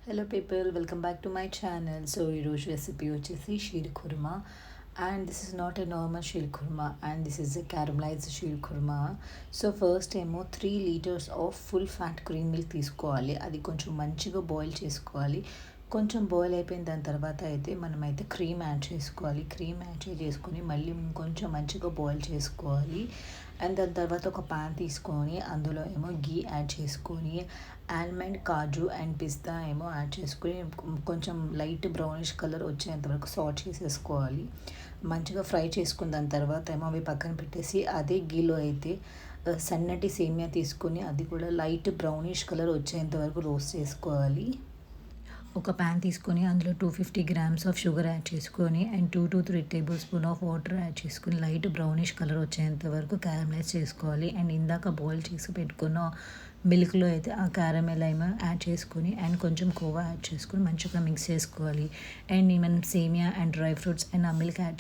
Hello people, welcome back to my channel. So ఈరోజు recipe వచ్చేసి sheer kurma. And this is not a normal sheer kurma, and this is a caramelized sheer kurma. So first ఏమో 3 liters of full fat cream milk తీసుకోవాలి. అది కొంచెం మంచిగా boil చేసుకోవాలి. కొంచెం boil అయిపోయిన దాని తర్వాత అయితే మనమైతే క్రీమ్ యాడ్ చేసుకోవాలి. క్రీమ్ యాడ్ చేసుకొని మళ్ళీ కొంచెం మంచిగా బాయిల్ చేసుకోవాలి. అండ్ దాని తర్వాత ఒక ప్యాన్ తీసుకొని అందులో ఏమో గీ యాడ్ చేసుకొని ఆల్మండ్, కాజు అండ్ పిస్తా ఏమో యాడ్ చేసుకొని కొంచెం లైట్ బ్రౌనిష్ కలర్ వచ్చేంత వరకు సాట్ చేసేసుకోవాలి. మంచిగా ఫ్రై చేసుకున్న దాని తర్వాత ఏమో అవి పక్కన పెట్టేసి అదే గీలో అయితే సన్నటి సేమియా తీసుకొని అది కూడా లైట్ బ్రౌనిష్ కలర్ వచ్చేంత వరకు రోస్ట్ చేసుకోవాలి. ఒక ప్యాన్ తీసుకొని అందులో 250 grams ఆఫ్ షుగర్ యాడ్ చేసుకొని and 2 to 3 tablespoons of water add చేసుకొని లైట్ బ్రౌనిష్ కలర్ వచ్చేంత వరకు క్యారమలైజ్ చేసుకోవాలి. అండ్ ఇందాక బాయిల్ చేసి పెట్టుకున్న మిల్క్లో అయితే ఆ క్యారమెల్ ఏమో యాడ్ చేసుకొని అండ్ కొంచెం కోవా యాడ్ చేసుకొని మంచిగా మిక్స్ చేసుకోవాలి. అండ్ మనం సేమియా అండ్ డ్రై ఫ్రూట్స్ అండ్ ఆ మిల్క్ యాడ్